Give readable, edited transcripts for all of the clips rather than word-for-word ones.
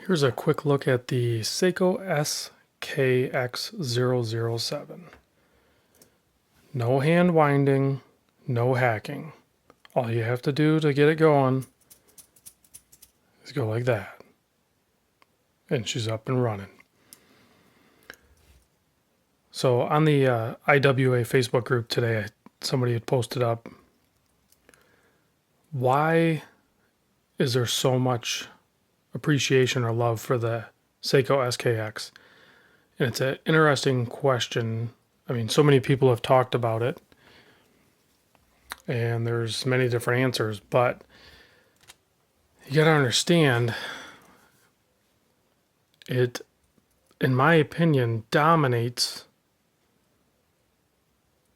Here's a quick look at the Seiko skx007. No hand winding, no hacking. All you have to do to get it going is go like that. And she's up and running. So on the IWA Facebook group today, somebody had posted up, why is there so much appreciation or love for the Seiko SKX? And it's an interesting question. I mean, so many people have talked about it, and there's many different answers, but you got to understand it, in my opinion, dominates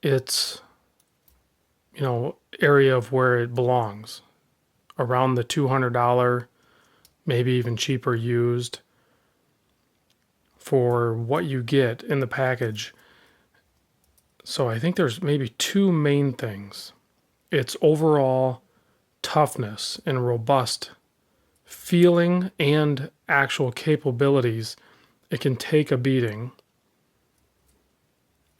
its area of where it belongs, around the $200, maybe even cheaper used, for what you get in the package. So I think there's maybe two main things. Its overall toughness and robust feeling and actual capabilities. It can take a beating.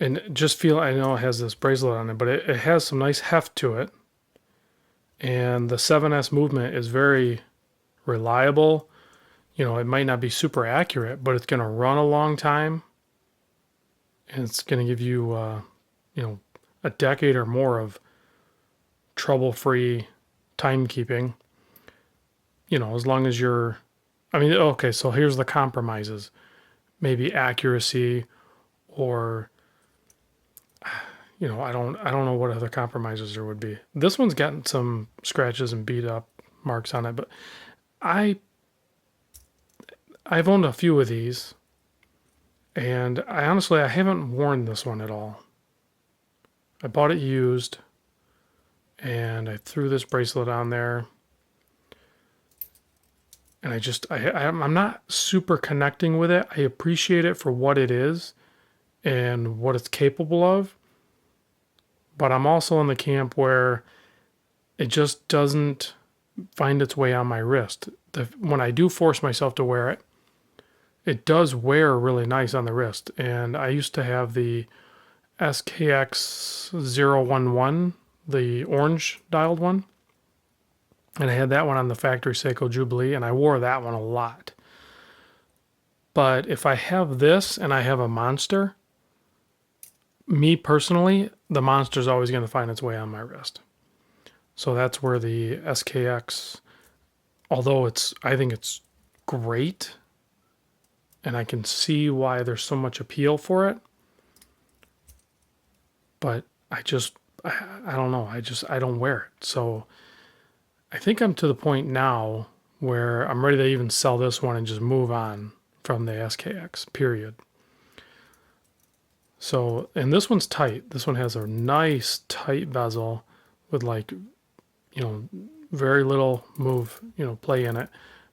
And just feel, I know it has this bracelet on it, but it has some nice heft to it. And the 7S movement is very reliable. It might not be super accurate, but it's going to run a long time. And it's going to give you, a decade or more of trouble-free timekeeping. As long as you're, okay, so here's the compromises. Maybe accuracy or, I don't know what other compromises there would be. This one's gotten some scratches and beat up marks on it, but I've owned a few of these, and I haven't worn this one at all. I bought it used, and I threw this bracelet on there, and I'm not super connecting with it. I appreciate it for what it is and what it's capable of, but I'm also in the camp where it just doesn't find its way on my wrist. When I do force myself to wear it, it does wear really nice on the wrist. And I used to have the skx011, the orange dialed one. And I had that one on the factory Seiko Jubilee, and I wore that one a lot. But if I have this and I have a monster, me personally, the monster's always going to find its way on my wrist. So that's where the SKX, although I think it's great, and I can see why there's so much appeal for it, but I don't know. I don't wear it. So I think I'm to the point now where I'm ready to even sell this one and just move on from the SKX, period. So, and this one's tight. This one has a nice tight bezel with very little play in it,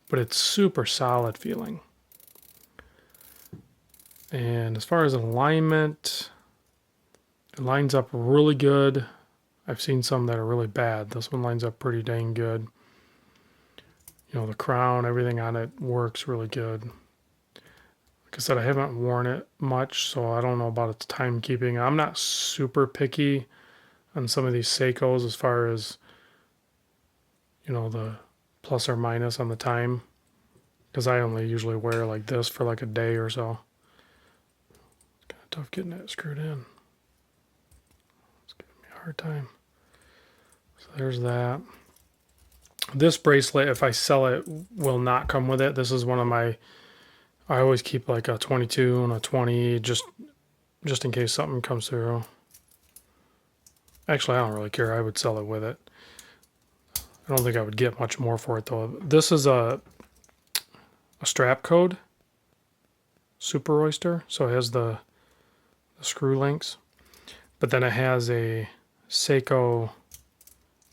but it's super solid feeling. And as far as alignment, it lines up really good. I've seen some that are really bad. This one lines up pretty dang good. The crown, everything on it works really good. Like I said, I haven't worn it much, so I don't know about its timekeeping. I'm not super picky on some of these Seikos as far as, the plus or minus on the time, because I only usually wear like this for like a day or so. It's kind of tough getting that screwed in. It's giving me a hard time. So there's that. This bracelet, if I sell it, will not come with it. This is one of my, I always keep like a 22 and a 20 just in case something comes through. Actually, I don't really care. I would sell it with it. I don't think I would get much more for it though. This is a strap code, Super Oyster, so it has the screw links, but then it has a Seiko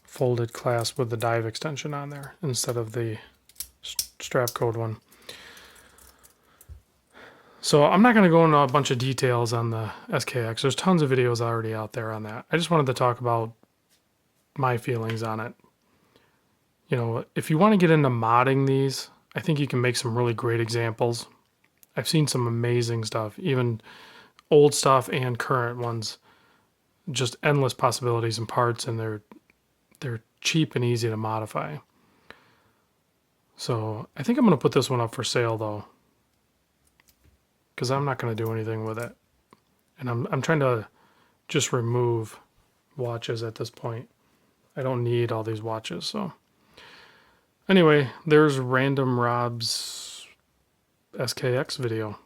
folded clasp with the dive extension on there instead of the strap code one. So I'm not going to go into a bunch of details on the SKX. There's tons of videos already out there on that. I just wanted to talk about my feelings on it. If you want to get into modding these, I think you can make some really great examples. I've seen some amazing stuff, even old stuff and current ones. Just endless possibilities and parts, and they're cheap and easy to modify. So I think I'm going to put this one up for sale though, because I'm not going to do anything with it, and I'm trying to just remove watches at this point. I don't need all these watches. So anyway, there's Random Rob's SKX video.